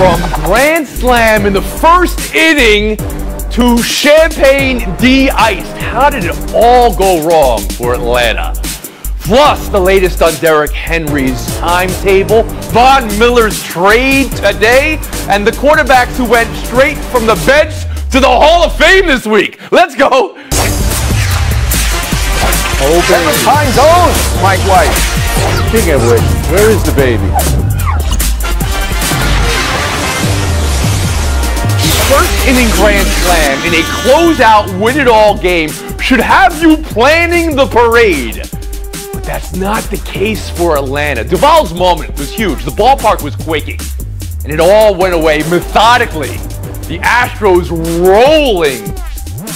From grand slam in the first inning to champagne de-iced. How did it all go wrong for Atlanta? Plus, the latest on Derrick Henry's timetable, Von Miller's trade today, and the quarterbacks who went straight from the bench to the Hall of Fame this week. Let's go. Oh, baby. Pine Toes, Mike White. Speaking of which, where is the baby? First inning grand slam in a closeout win-it-all game should have you planning the parade. But that's not the case for Atlanta. Duval's moment was huge. The ballpark was quaking. And it all went away methodically. The Astros rolling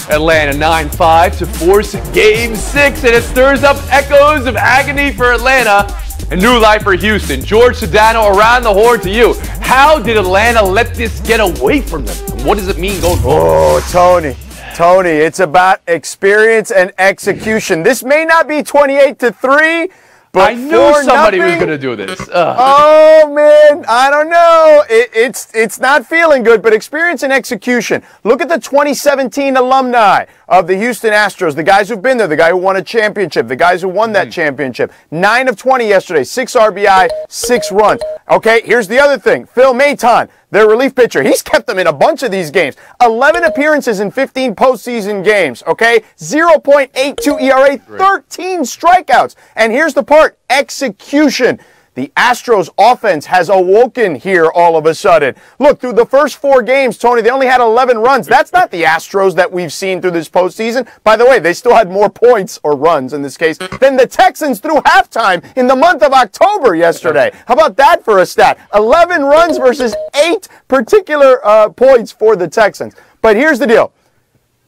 Atlanta 9-5 to force Game 6. And it stirs up echoes of agony for Atlanta and new life for Houston. George Sedano, around the horn to you. How did Atlanta let this get away from them? And what does it mean going forward? Oh, Tony, it's about experience and execution. This may not be 28-3, but I knew somebody was going to do this. Oh, man, I don't know. It's not feeling good, but experience and execution. Look at the 2017 alumni of the Houston Astros, the guys who've been there, the guy who won a championship, the guys who won that championship. 9 of 20 yesterday, 6 RBI, 6 runs. Okay, here's the other thing. Phil Maton, their relief pitcher, he's kept them in a bunch of these games. 11 appearances in 15 postseason games, okay? 0.82 ERA, 13 strikeouts. And here's the part, execution. The Astros offense has awoken here all of a sudden. Look, through the first 4 games, Tony, they only had 11 runs. That's not the Astros that we've seen through this postseason. By the way, they still had more points, or runs in this case, than the Texans through halftime in the month of October yesterday. How about that for a stat? 11 runs versus 8 particular points for the Texans. But here's the deal.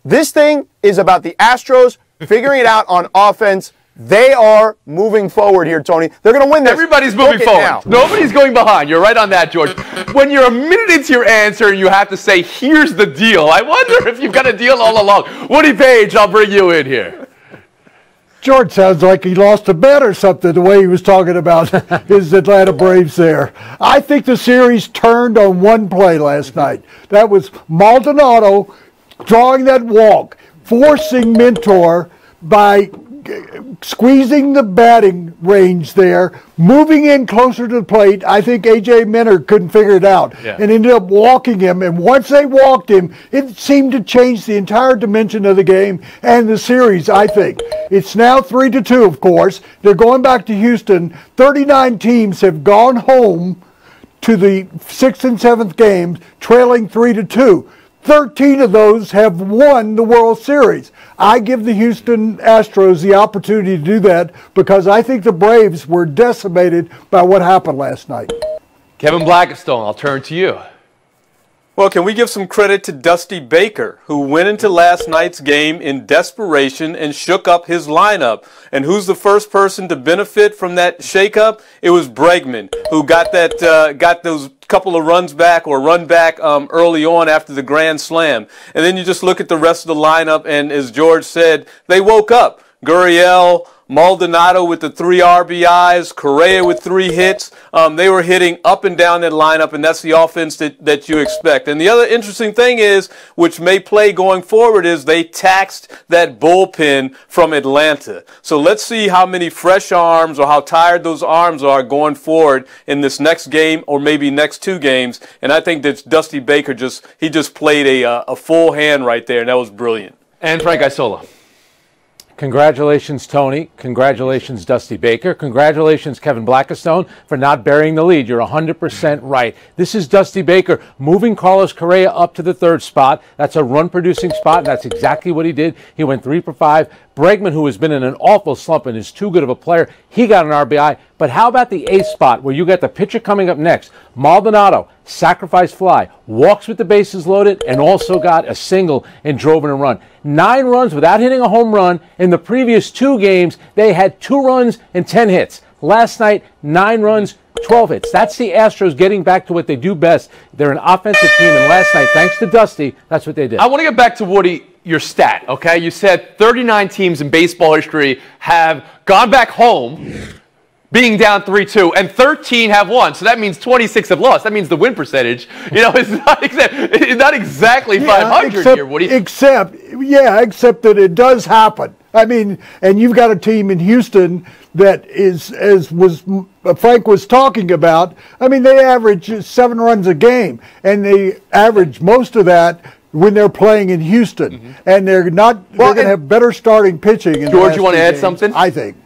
This thing is about the Astros figuring it out on offense. They are moving forward here, Tony. They're going to win this. Everybody's moving forward. Nobody's going behind. You're right on that, George. When you're a minute into your answer and you have to say, here's the deal, I wonder if you've got a deal all along. Woody Page, I'll bring you in here. George sounds like he lost a bet or something, the way he was talking about his Atlanta Braves there. I think the series turned on one play last night. That was Maldonado drawing that walk, forcing Mentor by squeezing the batting range there, moving in closer to the plate. I think A.J. Minter couldn't figure it out and ended up walking him. And once they walked him, it seemed to change the entire dimension of the game and the series, I think. It's now 3-2, of course. They're going back to Houston. 39 teams have gone home to the 6th and 7th games, trailing 3-2. 13 of those have won the World Series. I give the Houston Astros the opportunity to do that because I think the Braves were decimated by what happened last night. Kevin Blackistone, I'll turn to you. Well, can we give some credit to Dusty Baker, who went into last night's game in desperation and shook up his lineup? And who's the first person to benefit from that shakeup? It was Bregman, who got those couple of runs back or run back early on after the grand slam. And then you just look at the rest of the lineup, and as George said, they woke up. Gurriel, Maldonado with the 3 RBIs, Correa with 3 hits. They were hitting up and down that lineup, and that's the offense that you expect. And the other interesting thing is, which may play going forward, is they taxed that bullpen from Atlanta. So let's see how many fresh arms or how tired those arms are going forward in this next game or maybe next 2 games. And I think that Dusty Baker just played a full hand right there, and that was brilliant. And Frank Isola. Congratulations, Tony. Congratulations, Dusty Baker. Congratulations, Kevin Blackistone, for not burying the lead. You're 100% right. This is Dusty Baker moving Carlos Correa up to the 3rd spot. That's a run-producing spot, and that's exactly what he did. He went 3 for 5. Bregman, who has been in an awful slump and is too good of a player, he got an RBI. But how about the 8th spot where you got the pitcher coming up next? Maldonado, sacrifice fly, walks with the bases loaded, and also got a single and drove in a run. 9 runs without hitting a home run. In the previous 2 games, they had 2 runs and 10 hits. Last night, 9 runs, 12 hits. That's the Astros getting back to what they do best. They're an offensive team, and last night, thanks to Dusty, that's what they did. I want to get back to Woody, your stat, okay? You said 39 teams in baseball history have gone back home being down 3-2, and 13 have won. So that means 26 have lost. That means the win percentage, it's not exactly 500 here, Woody. Except that it does happen. I mean, and you've got a team in Houston that is, as Frank was talking about, I mean, they average 7 runs a game, and they average most of that when they're playing in Houston. And they're going to have better starting pitching. In George, you want to add something? I think.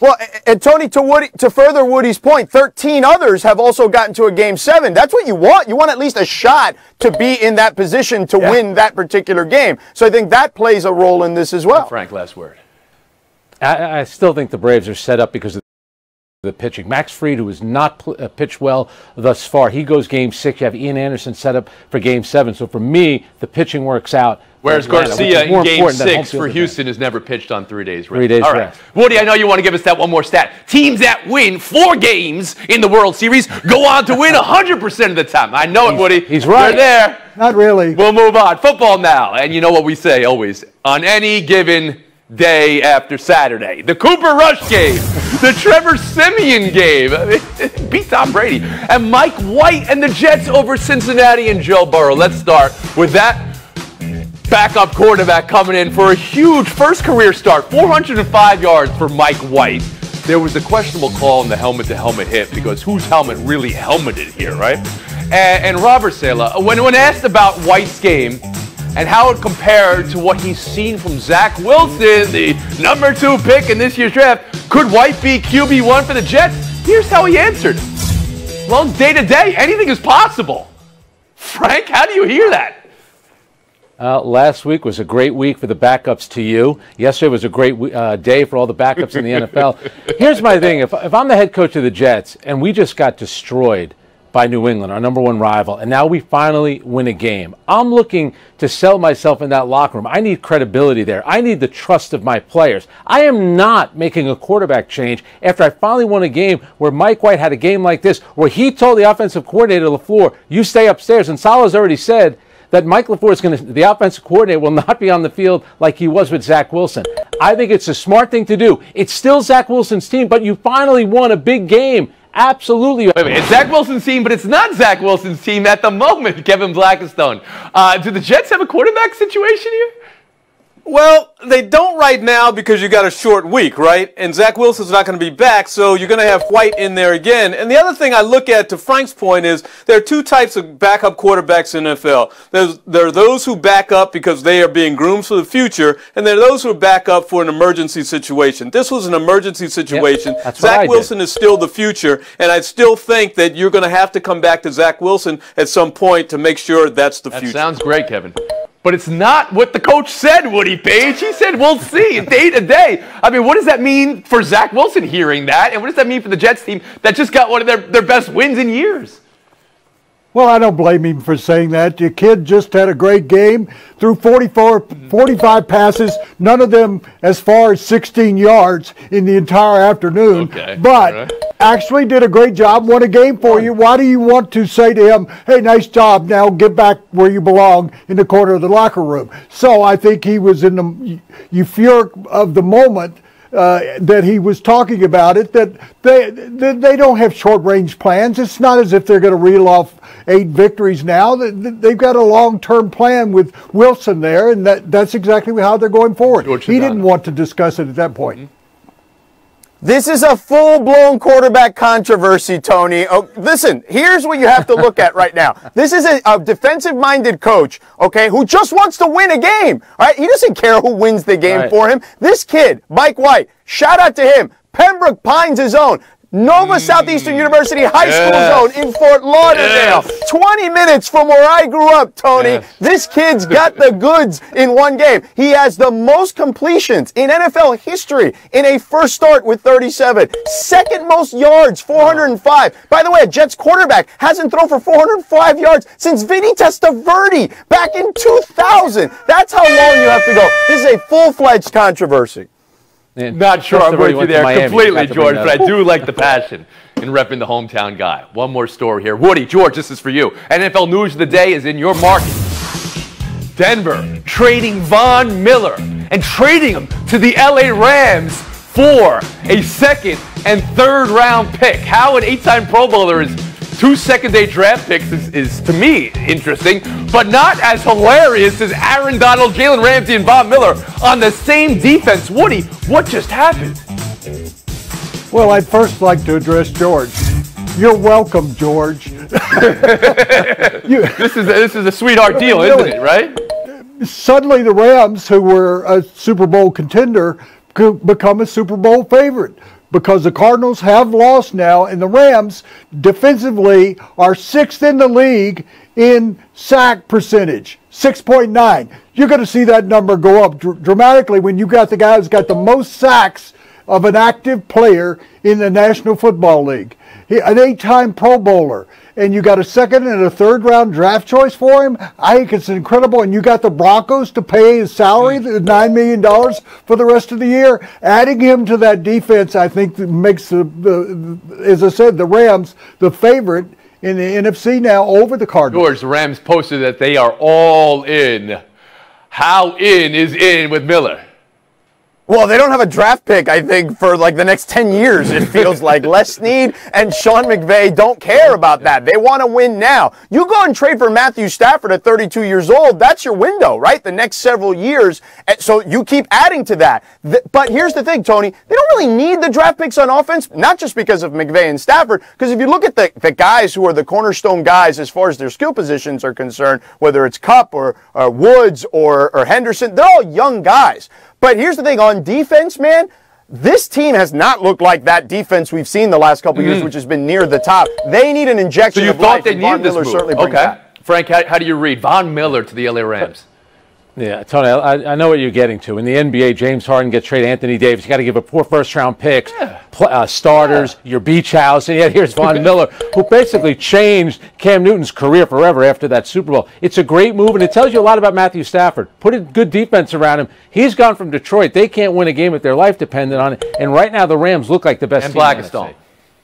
Well, and Tony, to further Woody's point, 13 others have also gotten to a Game 7. That's what you want. You want at least a shot to be in that position to win that particular game. So I think that plays a role in this as well. Frank, last word. I still think the Braves are set up because of the pitching. Max Fried, who has not pitched well thus far, he goes Game 6. You have Ian Anderson set up for Game 7. So for me, the pitching works out. Whereas Garcia in Game 6 for Houston has never pitched on 3 days rest. 3 days All right. rest. Woody, I know you want to give us that one more stat. Teams that win 4 games in the World Series go on to win 100% of the time. I know it, Woody. He's right. They're there. Not really. We'll move on. Football now. And you know what we say always. On any given day after Saturday. The Cooper Rush game. The Trevor Siemian game. Beat Tom Brady. And Mike White and the Jets over Cincinnati and Joe Burrow. Let's start with that backup quarterback coming in for a huge first career start. 405 yards for Mike White. There was a questionable call on the helmet-to-helmet hit because whose helmet really helmeted here, right? And Robert Saleh, when asked about White's game and how it compared to what he's seen from Zach Wilson, the number 2 pick in this year's draft, could White be QB1 for the Jets? Here's how he answered. Well, day to day, anything is possible. Frank, how do you hear that? Last week was a great week for the backups to you. Yesterday was a great day for all the backups in the NFL. Here's my thing. If I'm the head coach of the Jets and we just got destroyed by New England, our number 1 rival, and now we finally win a game, I'm looking to sell myself in that locker room. I need credibility there. I need the trust of my players. I am not making a quarterback change after I finally won a game where Mike White had a game like this, where he told the offensive coordinator, LaFleur, you stay upstairs. And Saleh's already said that Mike LaFleur is the offensive coordinator will not be on the field like he was with Zach Wilson. I think it's a smart thing to do. It's still Zach Wilson's team, but you finally won a big game. Absolutely. Wait a minute. It's Zach Wilson's team, but it's not Zach Wilson's team at the moment, Kevin Blackistone. Do the Jets have a quarterback situation here? Well, they don't right now because you got a short week, right? And Zach Wilson's not going to be back, so you're going to have White in there again. And the other thing I look at, to Frank's point, is there are 2 types of backup quarterbacks in the NFL. There are those who back up because they are being groomed for the future, and there are those who back up for an emergency situation. This was an emergency situation. Yep, Zach Wilson is still the future, and I still think that you're going to have to come back to Zach Wilson at some point to make sure that's the future. That sounds great, Kevin. But it's not what the coach said, Woody Page. He said, we'll see, day to day. I mean, what does that mean for Zach Wilson hearing that? And what does that mean for the Jets team that just got one of their best wins in years? Well, I don't blame him for saying that. Your kid just had a great game, threw 45 passes, none of them as far as 16 yards in the entire afternoon. Okay. But actually did a great job, won a game for you. Why do you want to say to him, hey, nice job, now get back where you belong in the corner of the locker room? So I think he was in the euphoric of the moment that he was talking about it, that they don't have short-range plans. It's not as if they're going to reel off 8 victories now. They've got a long-term plan with Wilson there, and that's exactly how they're going forward. He didn't want to discuss it at that point. This is a full-blown quarterback controversy, Tony. Oh, listen, here's what you have to look at right now. This is a defensive-minded coach, okay, who just wants to win a game. All right? He doesn't care who wins the game for him. This kid, Mike White, shout out to him. Pembroke Pines' his own. Nova Southeastern University High School zone in Fort Lauderdale. 20 minutes from where I grew up, Tony. This kid's got the goods in one game. He has the most completions in NFL history in a first start with 37. Second most yards, 405. By the way, a Jets quarterback hasn't thrown for 405 yards since Vinny Testaverde back in 2000. That's how long you have to go. This is a full-fledged controversy. Not sure I'm with you there completely, George, but I do like the passion in repping the hometown guy. One more story here. Woody, George, this is for you. NFL news of the day is in your market. Denver trading Von Miller and trading him to the LA Rams for a second and third-round pick. How an 8-time Pro Bowler is 2 second-day draft picks is, to me, interesting, but not as hilarious as Aaron Donald, Jalen Ramsey, and Von Miller on the same defense. Woody, what just happened? Well, I'd first like to address George. You're welcome, George. This is a sweetheart deal, isn't it, right? Suddenly the Rams, who were a Super Bowl contender, could become a Super Bowl favorite because the Cardinals have lost now, and the Rams defensively are 6th in the league in sack percentage, 6.9. You're going to see that number go up dramatically when you got the guy who's got the most sacks of an active player in the National Football League. An 8-time Pro Bowler, and you got a 2nd and a 3rd round draft choice for him. I think it's incredible. And you got the Broncos to pay his salary, the $9 million for the rest of the year. Adding him to that defense, I think, makes as I said, the Rams the favorite in the NFC now over the Cardinals. George, the Rams posted that they are all in. How in is in with Miller? Well, they don't have a draft pick, I think, for like the next 10 years, it feels like. Les Snead and Sean McVay don't care about that. They want to win now. You go and trade for Matthew Stafford at 32 years old, that's your window, right? The next several years. So you keep adding to that. But here's the thing, Tony. They don't really need the draft picks on offense, not just because of McVay and Stafford, because if you look at the guys who are the cornerstone guys as far as their skill positions are concerned, whether it's Kupp or Woods or Henderson, they're all young guys. But here's the thing, on defense, man, this team has not looked like that defense we've seen the last couple of years, which has been near the top. They need an injection of life. So you thought they needed this move? Certainly brings that. Frank, how do you read Von Miller to the LA Rams? Yeah, Tony, I know what you're getting to. In the NBA, James Harden gets traded, Anthony Davis. You got to give up 4 first-round picks, starters, your beach house, and yet here's Von Miller, who basically changed Cam Newton's career forever after that Super Bowl. It's a great move, and it tells you a lot about Matthew Stafford. Put a good defense around him. He's gone from Detroit. They can't win a game if their life depended on it, and right now the Rams look like the best team in the NFC.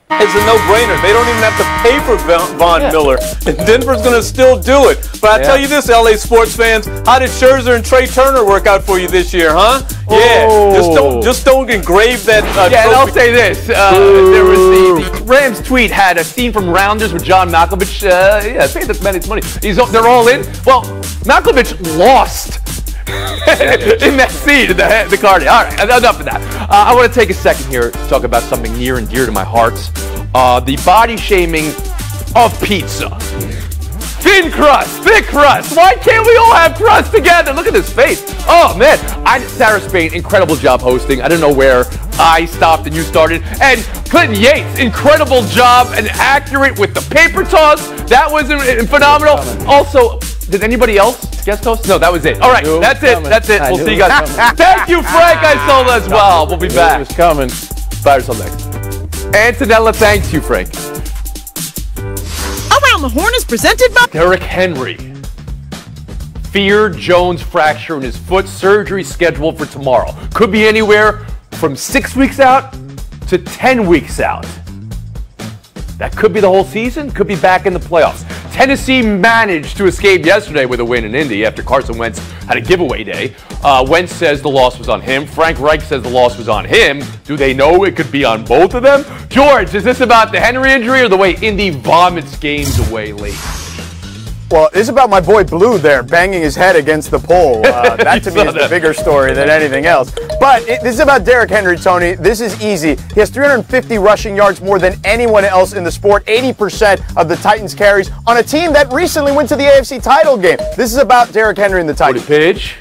It's a no-brainer. They don't even have to pay for Von Miller, and Denver's going to still do it. But I tell you this, LA sports fans, how did Scherzer and Trey Turner work out for you this year, huh? Yeah, just don't engrave that. And I'll say this: there was the Rams tweet had a scene from Rounders with John Malkovich. Say that's man's money. They're all in. Well, Malkovich lost. In that scene, in the Cardinals. All right, enough of that. I want to take a second here to talk about something near and dear to my heart. The body shaming of pizza. Thin crust, thick crust. Why can't we all have crust together? Look at this face. Oh, man. Sarah Spain, incredible job hosting. I don't know where I stopped and you started. And Clinton Yates, incredible job and accurate with the paper toss. That was phenomenal. Also, did anybody else guest host? No, that was it. All right, that's it. That's it. We'll see you guys. Thank you, Frank Isola, as well. We'll be back. It was coming. Bye until next. Antonella, thanks you, Frank. Around the Horn is presented by Derrick Henry. Feared Jones fracture in his foot. Surgery scheduled for tomorrow. Could be anywhere from 6 weeks out to 10 weeks out. That could be the whole season, could be back in the playoffs. Tennessee managed to escape yesterday with a win in Indy after Carson Wentz had a giveaway day. Wentz says the loss was on him. Frank Reich says the loss was on him. Do they know it could be on both of them? George, is this about the Henry injury or the way Indy vomits games away late? Well, it's about my boy Blue there banging his head against the pole. That to me is the bigger story than anything else. But this is about Derrick Henry, Tony. This is easy. He has 350 rushing yards more than anyone else in the sport. 80% of the Titans carries on a team that recently went to the AFC title game. This is about Derrick Henry and the Titans. Pidge.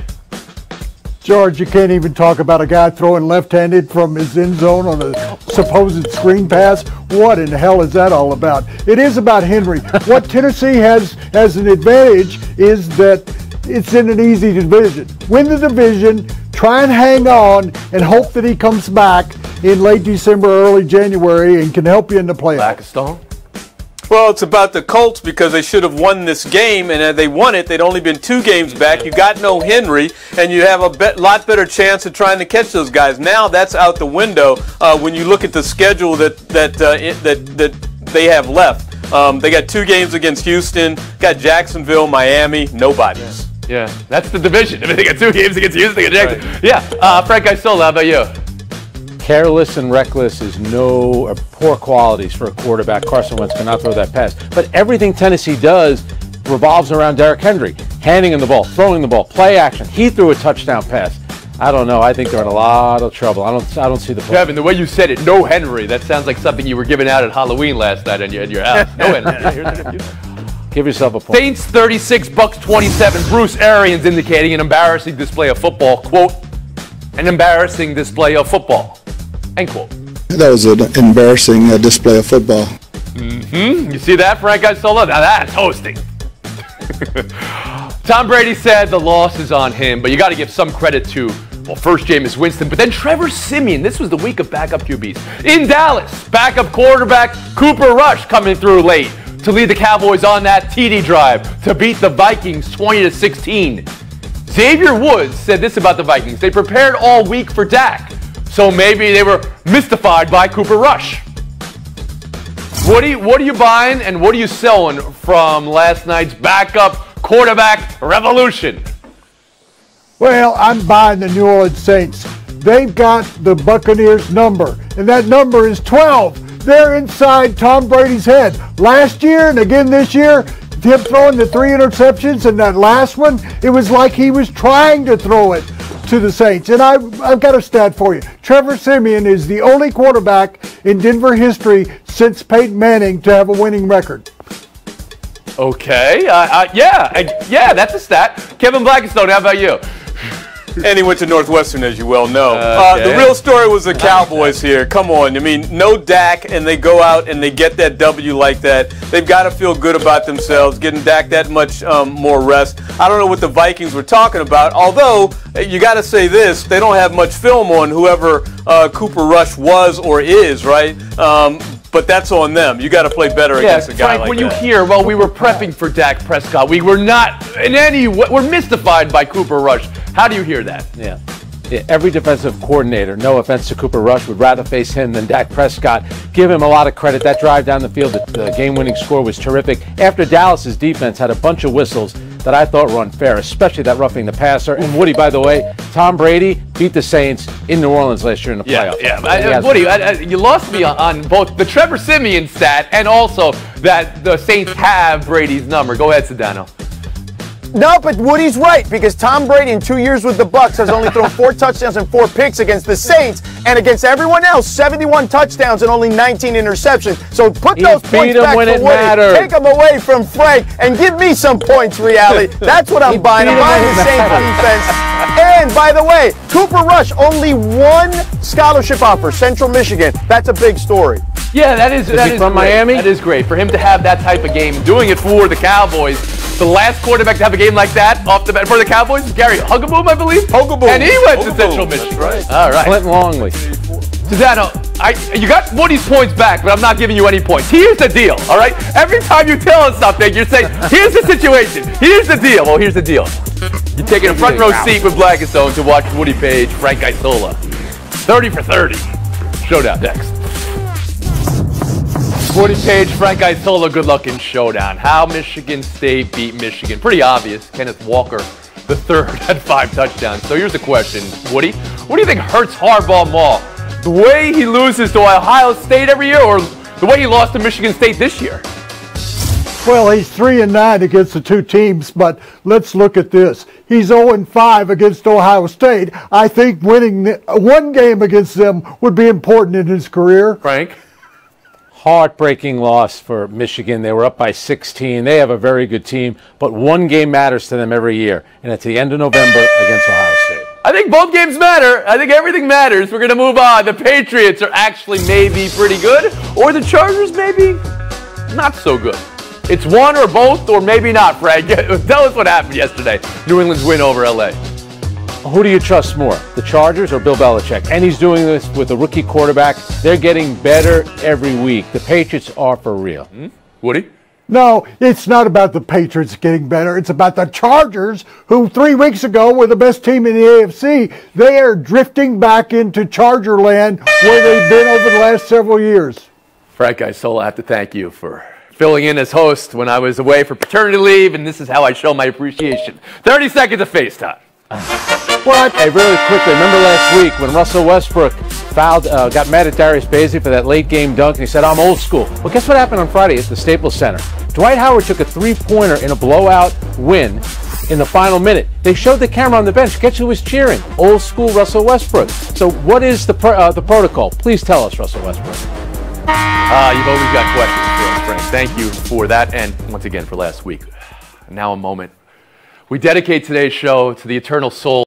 George, you can't even talk about a guy throwing left-handed from his end zone on a supposed screen pass. What in the hell is that all about? It is about Henry. What Tennessee has an advantage is that it's in an easy division. Win the division, try and hang on, and hope that he comes back in late December, early January, and can help you in the playoffs. Well, it's about the Colts because they should have won this game, and had they won it, they'd only been 2 games back. You got no Henry, and you have a lot better chance of trying to catch those guys. Now that's out the window when you look at the schedule that they have left. They got 2 games against Houston, got Jacksonville, Miami, nobody's. Yeah, that's the division. I mean, they got 2 games against Houston, they got Jacksonville. Right. Yeah, Frank Isola, how about you? Careless and reckless is poor qualities for a quarterback. Carson Wentz cannot throw that pass. But everything Tennessee does revolves around Derrick Henry. Handing him the ball, throwing the ball, play action. He threw a touchdown pass. I don't know. I think they're in a lot of trouble. I don't see the point. Kevin, the way you said it, no Henry, that sounds like something you were giving out at Halloween last night at your house. No Henry. Give yourself a point. Saints 36, Bucs 27. Bruce Arians indicating an embarrassing display of football. Quote, an embarrassing display of football. End quote. That was an embarrassing display of football. You see that, Frank Isola? Now that's hosting. Tom Brady said the loss is on him, but you got to give some credit to, well, first Jameis Winston, but then Trevor Siemian. This was the week of backup QBs. In Dallas, backup quarterback Cooper Rush coming through late to lead the Cowboys on that TD drive to beat the Vikings 20-16. Xavier Woods said this about the Vikings. They prepared all week for Dak, so maybe they were mystified by Cooper Rush. What are you buying and what are you selling from last night's backup quarterback revolution? Well, I'm buying the New Orleans Saints. They've got the Buccaneers number, and that number is 12. They're inside Tom Brady's head. Last year and again this year, him throwing the 3 interceptions, and that last one, it was like he was trying to throw it to the Saints. And I've got a stat for you. Trevor Siemian is the only quarterback in Denver history since Peyton Manning to have a winning record. Okay, yeah, that's a stat. Kevin Blackstone, how about you? And he went to Northwestern, as you well know. Okay. The real story was the Cowboys here. Come on. I mean, no Dak, and they go out and they get that W like that. They've got to feel good about themselves, getting Dak that much more rest. I don't know what the Vikings were talking about, although you got to say this, they don't have much film on whoever Cooper Rush was or is, right? But that's on them. You got to play better against a guy Frank, like when that. you hear, well, we were prepping for Dak Prescott, we were not in any way, we're mystified by Cooper Rush. How do you hear that? Yeah, every defensive coordinator, no offense to Cooper Rush, would rather face him than Dak Prescott. Give him a lot of credit. That drive down the field, the game-winning score was terrific. After Dallas's defense had a bunch of whistles that I thought were unfair, especially that roughing the passer. And Woody, by the way, Tom Brady beat the Saints in New Orleans last year in the playoffs. Yeah. Woody, you lost me on both the Trevor Siemian stat and also that the Saints have Brady's number. Go ahead, Sedano. No, but Woody's right, because Tom Brady in 2 years with the Bucs has only thrown 4 touchdowns and 4 picks against the Saints, and against everyone else, 71 touchdowns and only 19 interceptions. So put those points back to Woody, take them away from Frank, and give me some points, reality. That's what I'm buying. I'm buying the Saints defense. And, by the way, Cooper Rush, only 1 scholarship offer, Central Michigan. That's a big story. Yeah, that is from great. Miami? That is great. For him to have that type of game, doing it for the Cowboys, the last quarterback to have a game like that off the bat for the Cowboys is Gary Hugaboom, I believe. Hugaboom. And he went to Central Michigan. Right. All right. Clinton Longley. Sedano, you got Woody's points back, but I'm not giving you any points. Here's the deal, all right? Every time you tell us something, you're saying, here's the situation. Here's the deal. Well, here's the deal. You're taking a front row seat with Blackstone to watch Woody Page, Frank Isola. 30 for 30. Showdown next. Woody Page, Frank Isola, good luck in Showdown. How Michigan State beat Michigan. Pretty obvious. Kenneth Walker, the third, had 5 touchdowns. So here's the question, Woody. What do you think hurts Harbaugh more? The way he loses to Ohio State every year, or the way he lost to Michigan State this year? Well, he's 3-9 against the 2 teams, but let's look at this. He's 0-5 against Ohio State. I think winning 1 game against them would be important in his career. Frank? Heartbreaking loss for Michigan. They were up by 16. They have a very good team, but 1 game matters to them every year, and it's the end of November against Ohio State. I think both games matter. I think everything matters. We're going to move on. The Patriots are actually maybe pretty good, or the Chargers maybe not so good. It's one or both, or maybe not, Frank. Tell us what happened yesterday. New England's win over L.A. Who do you trust more, the Chargers or Bill Belichick? And he's doing this with a rookie quarterback. They're getting better every week. The Patriots are for real. Woody? No, it's not about the Patriots getting better. It's about the Chargers, who 3 weeks ago were the best team in the AFC. They are drifting back into Charger land where they've been over the last several years. Frank Isola, I have to thank you for filling in as host when I was away for paternity leave, and this is how I show my appreciation. 30 seconds of FaceTime. What? Hey, really quickly, remember last week when Russell Westbrook got mad at Darius Bazley for that late game dunk, and he said, "I'm old school." Well, guess what happened on Friday at the Staples Center? Dwight Howard took a three-pointer in a blowout win in the final minute. They showed the camera on the bench. Guess who was cheering? Old school Russell Westbrook. So what is the protocol? Please tell us, Russell Westbrook. You've always got questions for us, Frank. Thank you for that, and once again for last week. Now a moment. We dedicate today's show to the eternal soul